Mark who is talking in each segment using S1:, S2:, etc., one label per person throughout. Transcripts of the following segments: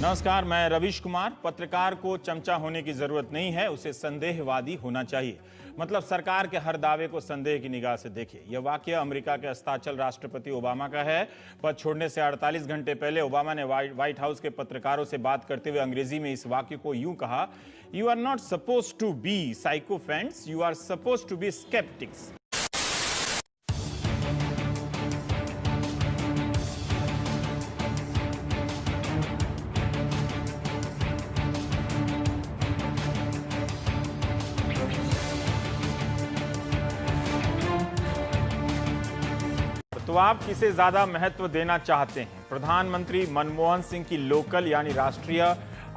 S1: नमस्कार, मैं रवीश कुमार। पत्रकार को चमचा होने की जरूरत नहीं है, उसे संदेहवादी होना चाहिए। मतलब सरकार के हर दावे को संदेह की निगाह से देखिए। यह वाकया अमेरिका के अस्ताचल राष्ट्रपति ओबामा का है। पद छोड़ने से 48 घंटे पहले ओबामा ने व्हाइट हाउस के पत्रकारों से बात करते हुए अंग्रेजी में इस वाक्य को यूं कहा, you are not suppose to be sycophants, you are suppose to be sceptics. तो आप किसे ज्यादा महत्व देना चाहते हैं, प्रधानमंत्री मनमोहन सिंह की लोकल यानी राष्ट्रीय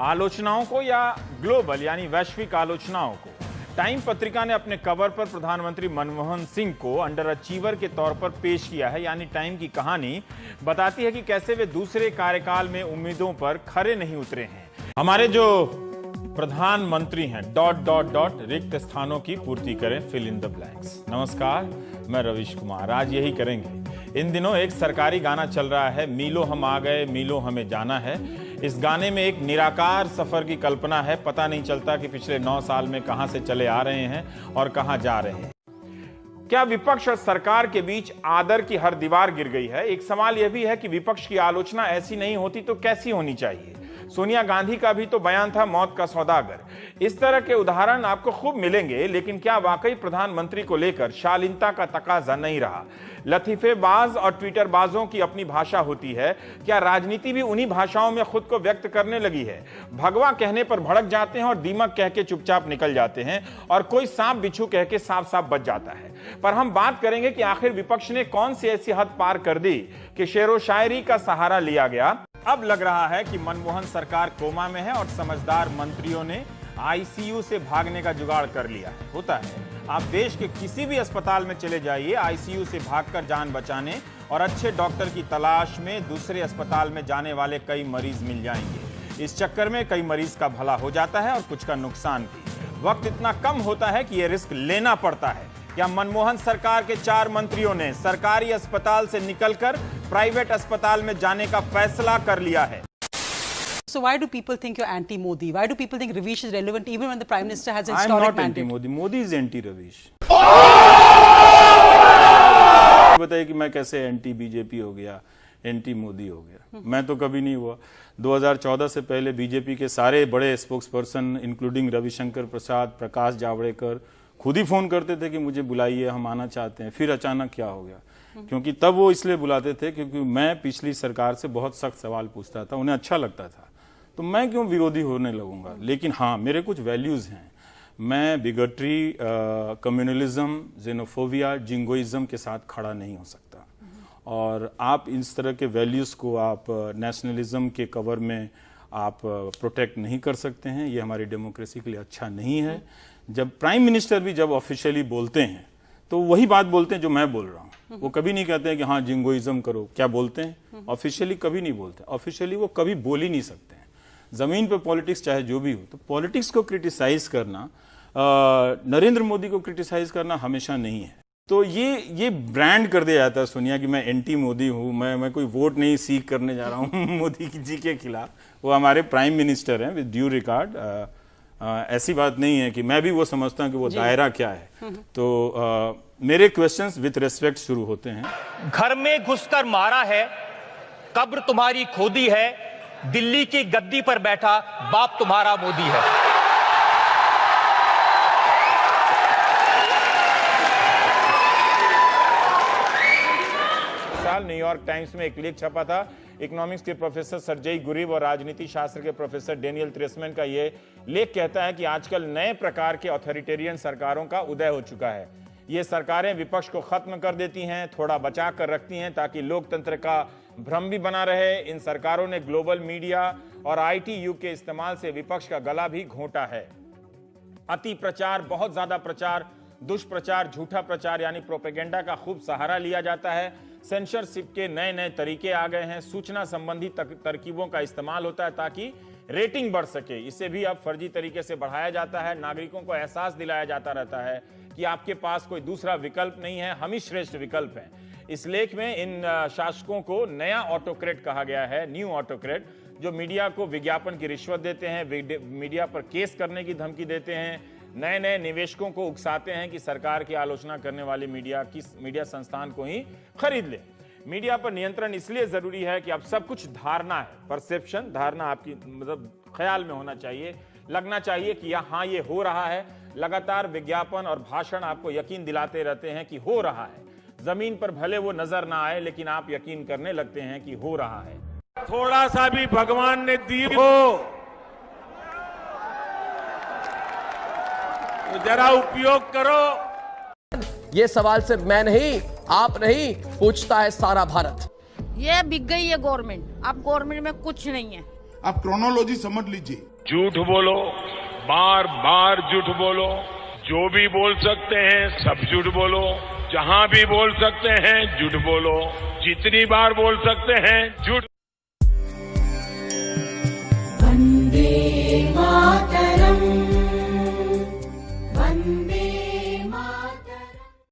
S1: आलोचनाओं को या ग्लोबल यानी वैश्विक आलोचनाओं को? टाइम पत्रिका ने अपने कवर पर प्रधानमंत्री मनमोहन सिंह को अंडर अचीवर के तौर पर पेश किया है। यानी टाइम की कहानी बताती है कि कैसे वे दूसरे कार्यकाल में उम्मीदों पर खरे नहीं उतरे हैं। हमारे जो प्रधानमंत्री हैं ... रिक्त स्थानों की पूर्ति करें, फिल इन द ब्लैंक्स। नमस्कार, मैं रवीश कुमार। आज यही करेंगे। इन दिनों एक सरकारी गाना चल रहा है, मीलों हम आ गए, मीलों हमें जाना है। इस गाने में एक निराकार सफर की कल्पना है। पता नहीं चलता कि पिछले 9 साल में कहां से चले आ रहे हैं और कहां जा रहे हैं। क्या विपक्ष और सरकार के बीच आदर की हर दीवार गिर गई है? एक सवाल यह भी है कि विपक्ष की आलोचना ऐसी नहीं होती तो कैसी होनी चाहिए? सोनिया गांधी का भी तो बयान था, मौत का सौदागर। इस तरह के उदाहरण आपको खूब मिलेंगे। लेकिन क्या वाकई प्रधानमंत्री को लेकर शालीनता का तकाजा नहीं रहा? लतीफेबाज और ट्विटरबाजों की अपनी भाषा होती है। क्या राजनीति भी उन्हीं भाषाओं में खुद को व्यक्त करने लगी है? भगवा कहने पर भड़क जाते हैं और दीमक कह के चुपचाप निकल जाते हैं, और कोई सांप बिच्छू कह के साफ साफ बच जाता है। पर हम बात करेंगे कि आखिर विपक्ष ने कौन सी ऐसी हद पार कर दी कि शेरो शायरी का सहारा लिया गया। अब लग रहा है कि मनमोहन सरकार कोमा में है और समझदार मंत्रियों ने आईसीयू से भागने का जुगाड़ कर लिया है। होता है, आप देश के किसी भी अस्पताल में चले जाइए, आईसीयू से भागकर जान बचाने और अच्छे डॉक्टर की तलाश में दूसरे अस्पताल में जाने वाले कई मरीज मिल जाएंगे। इस चक्कर में कई मरीज का भला हो जाता है और कुछ का नुकसान भी। वक्त इतना कम होता है कि यह रिस्क लेना पड़ता है। क्या मनमोहन सरकार के 4 मंत्रियों ने सरकारी अस्पताल से निकलकर प्राइवेट अस्पताल में जाने का फैसला कर लिया है?
S2: So why do people think you're anti-Modi? Why do people think Ravish is relevant even when the Prime Minister has a
S1: I'm
S2: historic
S1: not
S2: mandate?
S1: anti-Modi. Modi is anti-Ravish. बताइए कि मैं कैसे एंटी बीजेपी हो गया, anti Modi हो गया? मैं तो कभी नहीं हुआ। 2014 से पहले बीजेपी के सारे बड़े स्पोक्स पर्सन इंक्लूडिंग रविशंकर प्रसाद, प्रकाश जावड़ेकर खुद ही फोन करते थे कि मुझे बुलाइए, हम आना चाहते हैं। फिर अचानक क्या हो गया? क्योंकि तब वो इसलिए बुलाते थे क्योंकि मैं पिछली सरकार से बहुत सख्त सवाल पूछता था, उन्हें अच्छा लगता था। तो मैं क्यों विरोधी होने लगूंगा? लेकिन हाँ, मेरे कुछ वैल्यूज हैं। मैं बिगटरी, कम्युनलिज्म, जेनोफोबिया, जिंगोइज्म के साथ खड़ा नहीं हो सकता। और आप इस तरह के वैल्यूज को आप नेशनलिज्म के कवर में आप प्रोटेक्ट नहीं कर सकते हैं। ये हमारी डेमोक्रेसी के लिए अच्छा नहीं है। जब प्राइम मिनिस्टर भी जब ऑफिशियली बोलते हैं तो वही बात बोलते हैं जो मैं बोल रहा हूँ। वो कभी नहीं कहते हैं कि हाँ जिंगोइज्म करो। क्या बोलते हैं? ऑफिशियली कभी नहीं बोलते। ऑफिशियली वो कभी बोल ही नहीं सकते हैं। जमीन पे पॉलिटिक्स चाहे जो भी हो, तो पॉलिटिक्स को क्रिटिसाइज करना, नरेंद्र मोदी को क्रिटिसाइज करना हमेशा नहीं है। तो ये ब्रांड कर दिया जाता है सोनिया कि मैं एंटी मोदी हूँ, मैं कोई वोट नहीं सीख करने जा रहा हूँ मोदी जी के खिलाफ। वो हमारे प्राइम मिनिस्टर हैं, विद ड्यू रिगार्ड। ऐसी बात नहीं है कि मैं भी वो समझता हूँ कि वो दायरा क्या है। तो मेरे क्वेश्चंस विद रेस्पेक्ट शुरू होते हैं।
S3: घर में घुसकर मारा है, कब्र तुम्हारी खोदी है, दिल्ली की गद्दी पर बैठा बाप तुम्हारा मोदी है।
S1: साल न्यूयॉर्क टाइम्स में एक लेख छपा था। इकोनॉमिक्स के प्रोफेसर सर्जेई गुरीब और राजनीति शास्त्र के प्रोफेसर डेनियल ट्रेसमैन का ये लेख कहता है कि आजकल नए प्रकार के ऑथोरिटेरियन सरकारों का उदय हो चुका है। ये सरकारें विपक्ष को खत्म कर देती हैं, थोड़ा बचा कर रखती हैं ताकि लोकतंत्र का भ्रम भी बना रहे। इन सरकारों ने ग्लोबल मीडिया और आईटी युग के इस्तेमाल से विपक्ष का गला भी घोंटा है। अति प्रचार, बहुत ज्यादा प्रचार, दुष्प्रचार, झूठा प्रचार यानी प्रोपेगेंडा का खूब सहारा लिया जाता है। सेंसरशिप के नए नए तरीके आ गए हैं। सूचना संबंधी तरकीबों का इस्तेमाल होता है ताकि रेटिंग बढ़ सके। इसे भी अब फर्जी तरीके से बढ़ाया जाता है। नागरिकों को एहसास दिलाया जाता रहता है कि आपके पास कोई दूसरा विकल्प नहीं है, हम ही श्रेष्ठ विकल्प हैं। इस लेख में इन शासकों को नया ऑटोक्रेट कहा गया है, न्यू ऑटोक्रेट, जो मीडिया को विज्ञापन की रिश्वत देते हैं, मीडिया पर केस करने की धमकी देते हैं, नए नए निवेशकों को उकसाते हैं कि सरकार की आलोचना करने वाले मीडिया संस्थान को ही खरीद ले। मीडिया पर नियंत्रण इसलिए जरूरी है कि अब सब कुछ धारणा है, परसेप्शन, धारणा आपकी मतलब ख्याल में होना चाहिए, लगना चाहिए कि हाँ ये हो रहा है। लगातार विज्ञापन और भाषण आपको यकीन दिलाते रहते हैं कि हो रहा है, जमीन पर भले वो नजर ना आए लेकिन आप यकीन करने लगते हैं कि हो रहा है।
S4: थोड़ा सा भी भगवान ने दी हो तो जरा उपयोग करो।
S5: ये सवाल सिर्फ मैं नहीं, आप नहीं, पूछता है सारा भारत।
S6: ये बिक गई है गवर्नमेंट, अब गवर्नमेंट में कुछ नहीं है।
S7: आप क्रोनोलॉजी समझ लीजिए।
S4: झूठ बोलो, बार बार झूठ बोलो, जो भी बोल सकते हैं सब झूठ बोलो, जहां भी बोल सकते हैं झूठ बोलो, जितनी बार बोल सकते हैं झूठ।